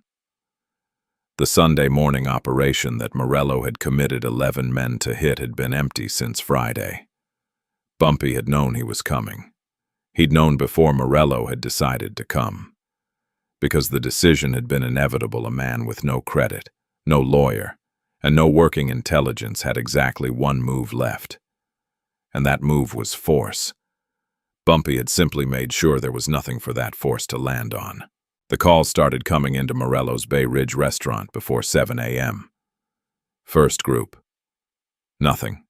The Sunday morning operation that Morello had committed 11 men to hit had been empty since Friday. Bumpy had known he was coming. He'd known before Morello had decided to come. Because the decision had been inevitable, a man with no credit, no lawyer, and no working intelligence had exactly one move left. And that move was force. Bumpy had simply made sure there was nothing for that force to land on. The calls started coming into Morello's Bay Ridge restaurant before 7 a.m. First group. Nothing.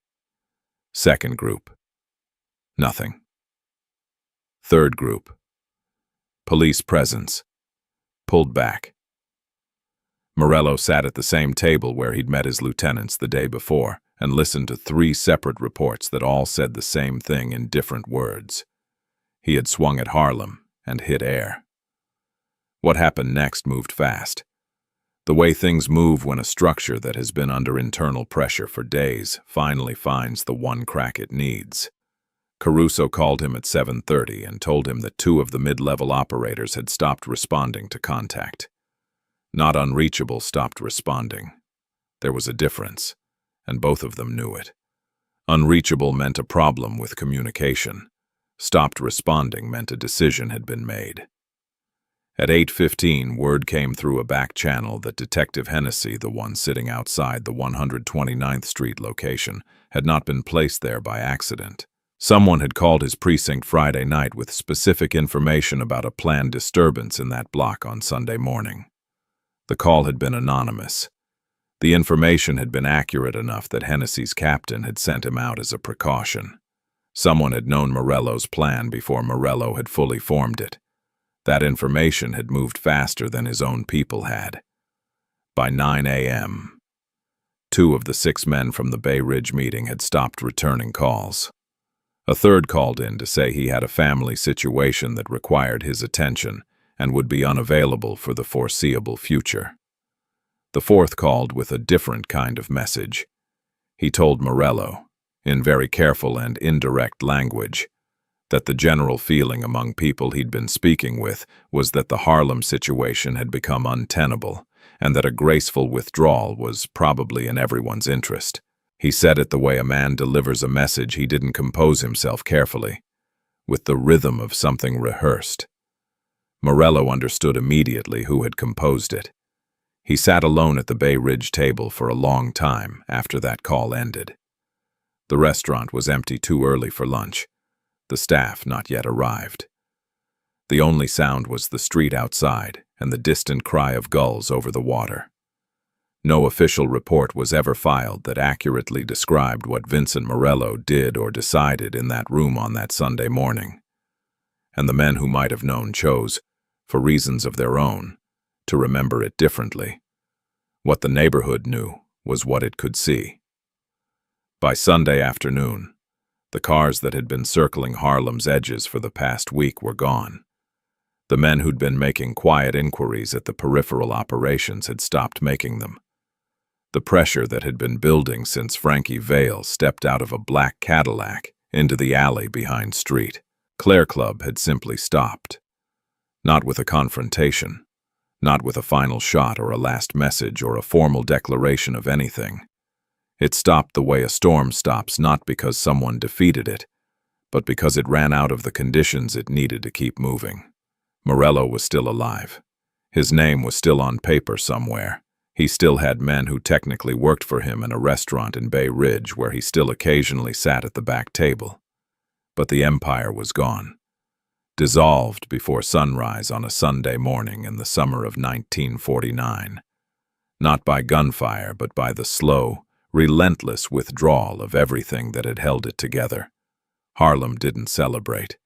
Second group. Nothing. Third group. Police presence. Pulled back. Morello sat at the same table where he'd met his lieutenants the day before and listened to 3 separate reports that all said the same thing in different words. He had swung at Harlem and hit air. What happened next moved fast. The way things move when a structure that has been under internal pressure for days finally finds the one crack it needs. Caruso called him at 7:30 and told him that 2 of the mid-level operators had stopped responding to contact. Not unreachable stopped responding. There was a difference, and both of them knew it. Unreachable meant a problem with communication. Stopped responding meant a decision had been made. At 8:15, word came through a back channel that Detective Hennessy, the one sitting outside the 129th Street location, had not been placed there by accident. Someone had called his precinct Friday night with specific information about a planned disturbance in that block on Sunday morning. The call had been anonymous. The information had been accurate enough that Hennessy's captain had sent him out as a precaution. Someone had known Morello's plan before Morello had fully formed it. That information had moved faster than his own people had. By 9 a.m., 2 of the 6 men from the Bay Ridge meeting had stopped returning calls. A third called in to say he had a family situation that required his attention and would be unavailable for the foreseeable future. The fourth called with a different kind of message. He told Morello, in very careful and indirect language, that the general feeling among people he'd been speaking with was that the Harlem situation had become untenable and that a graceful withdrawal was probably in everyone's interest. He said it the way a man delivers a message. He didn't compose himself carefully, with the rhythm of something rehearsed. Morello understood immediately who had composed it. He sat alone at the Bay Ridge table for a long time after that call ended. The restaurant was empty too early for lunch. The staff not yet arrived. The only sound was the street outside and the distant cry of gulls over the water. No official report was ever filed that accurately described what Vincent Morello did or decided in that room on that Sunday morning. And the men who might have known chose, for reasons of their own, to remember it differently. What the neighborhood knew was what it could see. By Sunday afternoon, the cars that had been circling Harlem's edges for the past week were gone. The men who'd been making quiet inquiries at the peripheral operations had stopped making them. The pressure that had been building since Frankie Vale stepped out of a black Cadillac into the alley behind Street Claire Club had simply stopped. Not with a confrontation, not with a final shot or a last message or a formal declaration of anything. It stopped the way a storm stops, not because someone defeated it, but because it ran out of the conditions it needed to keep moving. Morello was still alive. His name was still on paper somewhere. He still had men who technically worked for him in a restaurant in Bay Ridge where he still occasionally sat at the back table. But the empire was gone. Dissolved before sunrise on a Sunday morning in the summer of 1949. Not by gunfire, but by the slow, relentless withdrawal of everything that had held it together. Harlem didn't celebrate.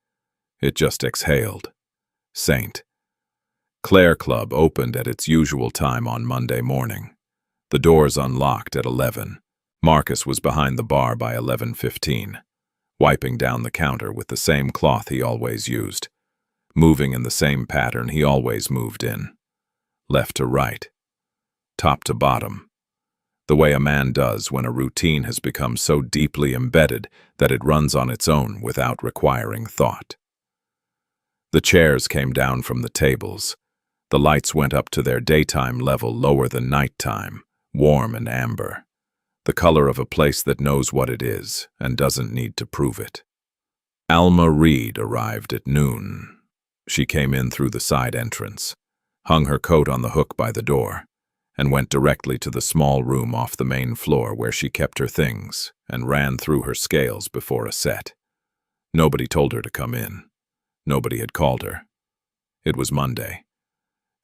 It just exhaled. Saint. Claire Club opened at its usual time on Monday morning. The doors unlocked at 11. Marcus was behind the bar by 11:15, wiping down the counter with the same cloth he always used, moving in the same pattern he always moved in. Left to right. Top to bottom. The way a man does when a routine has become so deeply embedded that it runs on its own without requiring thought. The chairs came down from the tables. The lights went up to their daytime level lower than nighttime, warm and amber. The color of a place that knows what it is and doesn't need to prove it. Alma Reed arrived at noon. She came in through the side entrance, hung her coat on the hook by the door, and went directly to the small room off the main floor where she kept her things and ran through her scales before a set. Nobody told her to come in. Nobody had called her. It was Monday,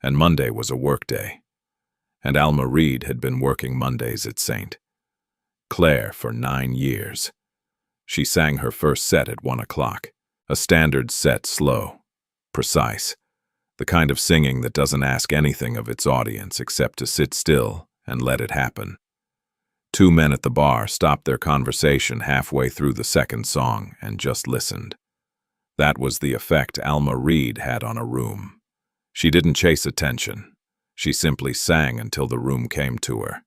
and Monday was a work day, and Alma Reed had been working Mondays at St. Clair for 9 years. She sang her first set at 1 o'clock, a standard set, slow, precise. The The kind of singing that doesn't ask anything of its audience except to sit still and let it happen. Two men at the bar stopped their conversation halfway through the second song and just listened. That was the effect Alma Reed had on a room. She didn't chase attention. She simply sang until the room came to her.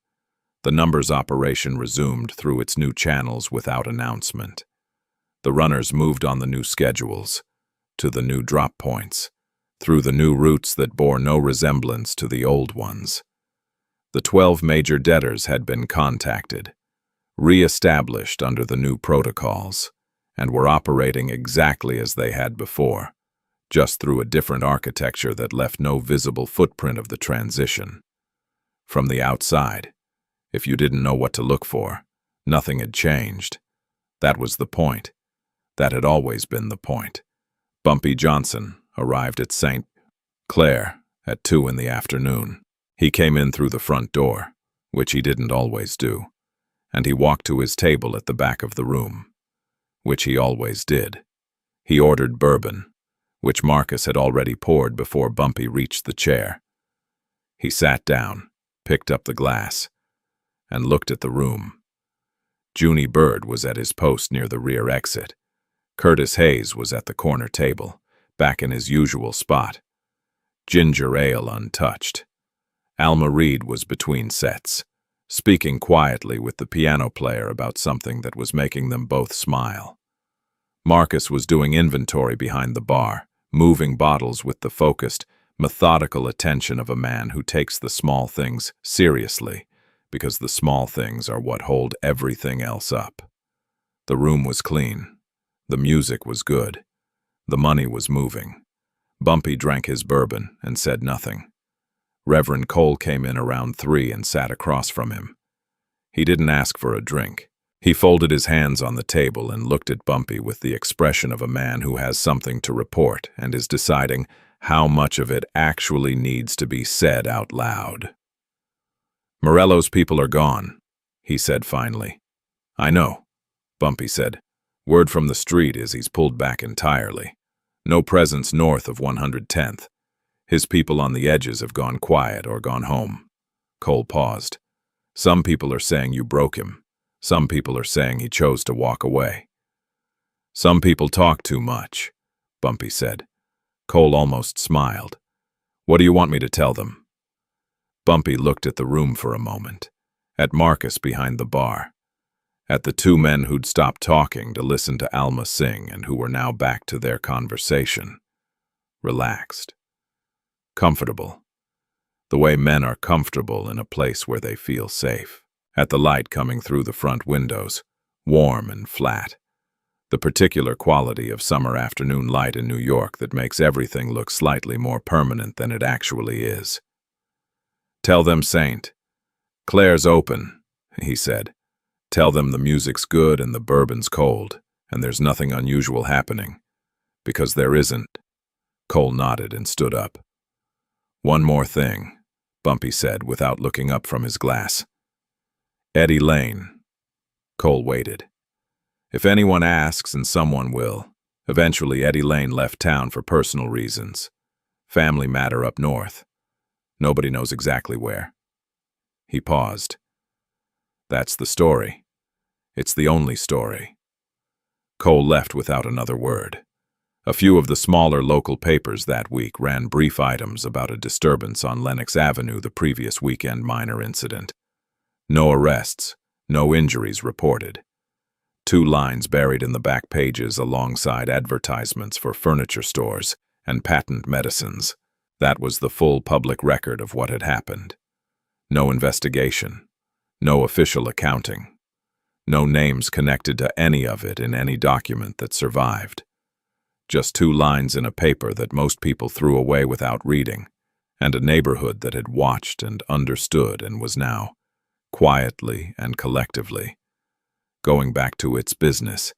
The numbers operation resumed through its new channels without announcement. The runners moved on the new schedules, to the new drop points, through the new routes that bore no resemblance to the old ones. The 12 major debtors had been contacted, re-established under the new protocols, and were operating exactly as they had before, just through a different architecture that left no visible footprint of the transition. From the outside, if you didn't know what to look for, nothing had changed. That was the point. That had always been the point. Bumpy Johnson arrived at St. Clair at 2 in the afternoon. He came in through the front door, which he didn't always do, and he walked to his table at the back of the room, which he always did. He ordered bourbon, which Marcus had already poured before Bumpy reached the chair. He sat down, picked up the glass, and looked at the room. Junie Bird was at his post near the rear exit. Curtis Hayes was at the corner table, back in his usual spot. Ginger ale untouched. Alma Reed was between sets, speaking quietly with the piano player about something that was making them both smile. Marcus was doing inventory behind the bar, moving bottles with the focused, methodical attention of a man who takes the small things seriously, because the small things are what hold everything else up. The room was clean. The music was good. The money was moving. Bumpy drank his bourbon and said nothing. Reverend Cole came in around 3 and sat across from him. He didn't ask for a drink. He folded his hands on the table and looked at Bumpy with the expression of a man who has something to report and is deciding how much of it actually needs to be said out loud. "Morello's people are gone," he said finally. "I know," Bumpy said. "Word from the street is he's pulled back entirely. No presence north of 110th. His people on the edges have gone quiet or gone home." Cole paused. "Some people are saying you broke him. Some people are saying he chose to walk away." "Some people talk too much," Bumpy said. Cole almost smiled. "What do you want me to tell them?" Bumpy looked at the room for a moment, at Marcus behind the bar, at the two men who'd stopped talking to listen to Alma sing and who were now back to their conversation. Relaxed. Comfortable. The way men are comfortable in a place where they feel safe. At the light coming through the front windows, warm and flat. The particular quality of summer afternoon light in New York that makes everything look slightly more permanent than it actually is. "Tell them St. Clair's open," he said. "Tell them the music's good and the bourbon's cold, and there's nothing unusual happening. Because there isn't." Cole nodded and stood up. "One more thing," Bumpy said without looking up from his glass. "Eddie Lane." Cole waited. "If anyone asks, and someone will, eventually Eddie Lane left town for personal reasons. Family matter up north. Nobody knows exactly where." He paused. "That's the story. It's the only story." Cole left without another word. A few of the smaller local papers that week ran brief items about a disturbance on Lenox Avenue the previous weekend minor incident. No arrests, no injuries reported. 2 lines buried in the back pages alongside advertisements for furniture stores and patent medicines. That was the full public record of what had happened. No investigation, no official accounting, no names connected to any of it in any document that survived. Just 2 lines in a paper that most people threw away without reading, and a neighborhood that had watched and understood and was now, quietly and collectively, going back to its business.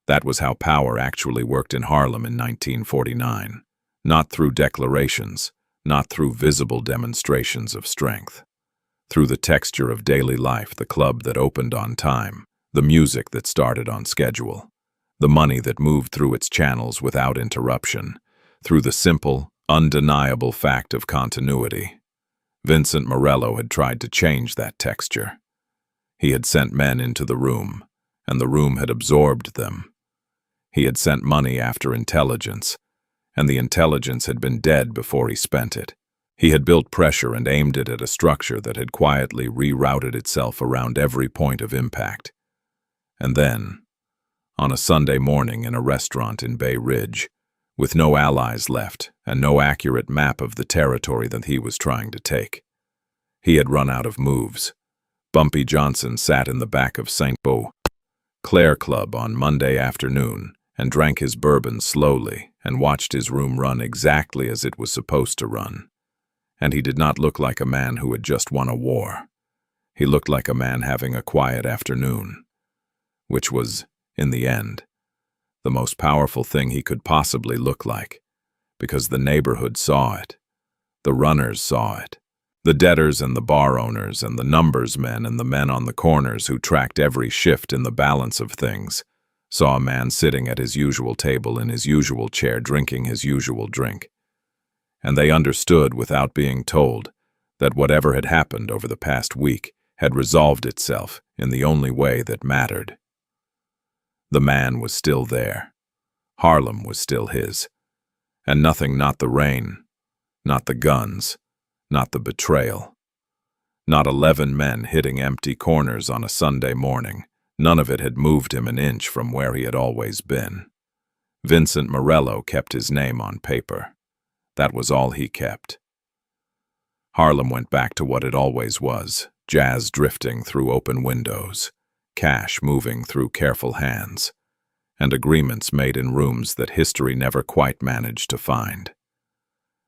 That was how power actually worked in Harlem in 1949, not through declarations, not through visible demonstrations of strength. Through the texture of daily life, the club that opened on time, the music that started on schedule, the money that moved through its channels without interruption, through the simple, undeniable fact of continuity. Vincent Morello had tried to change that texture. He had sent men into the room, and the room had absorbed them. He had sent money after intelligence, and the intelligence had been dead before he spent it. He had built pressure and aimed it at a structure that had quietly rerouted itself around every point of impact. And then, on a Sunday morning in a restaurant in Bay Ridge, with no allies left and no accurate map of the territory that he was trying to take, he had run out of moves. Bumpy Johnson sat in the back of St. Clair Club on Monday afternoon and drank his bourbon slowly and watched his room run exactly as it was supposed to run. And he did not look like a man who had just won a war. He looked like a man having a quiet afternoon, which was, in the end, the most powerful thing he could possibly look like, because the neighborhood saw it. The runners saw it. The debtors and the bar owners and the numbers men and the men on the corners who tracked every shift in the balance of things saw a man sitting at his usual table in his usual chair drinking his usual drink. And they understood without being told that whatever had happened over the past week had resolved itself in the only way that mattered. The man was still there. Harlem was still his. And nothing, not the rain, not the guns, not the betrayal. Not 11 men hitting empty corners on a Sunday morning. None of it had moved him an inch from where he had always been. Vincent Morello kept his name on paper. That was all he kept. Harlem went back to what it always was, jazz drifting through open windows, cash moving through careful hands, and agreements made in rooms that history never quite managed to find.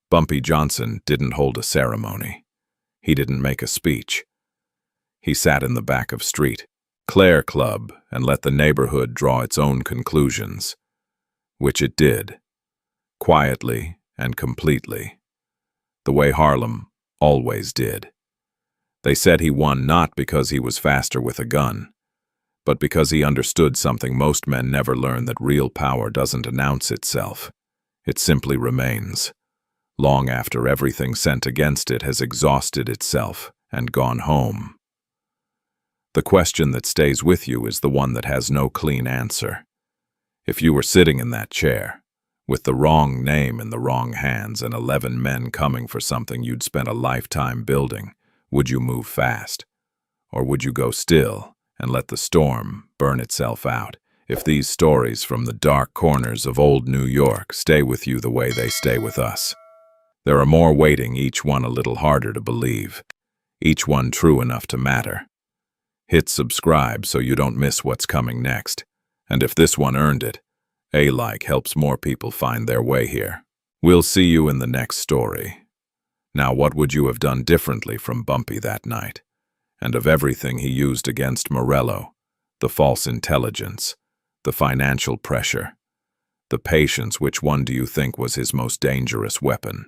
Bumpy Johnson didn't hold a ceremony. He didn't make a speech. He sat in the back of Street Clair Club and let the neighborhood draw its own conclusions, which it did, quietly and completely, the way Harlem always did. They said he won not because he was faster with a gun, but because he understood something most men never learn, that real power doesn't announce itself. It simply remains, long after everything sent against it has exhausted itself and gone home. The question that stays with you is the one that has no clean answer. If you were sitting in that chair, with the wrong name in the wrong hands and 11 men coming for something you'd spent a lifetime building, would you move fast? Or would you go still and let the storm burn itself out? If these stories from the dark corners of old New York stay with you the way they stay with us, there are more waiting, each one a little harder to believe, each one true enough to matter. Hit subscribe so you don't miss what's coming next. And if this one earned it, a like helps more people find their way here. We'll see you in the next story. Now, what would you have done differently from Bumpy that night? And of everything he used against Morello, the false intelligence, the financial pressure, the patience, which one do you think was his most dangerous weapon?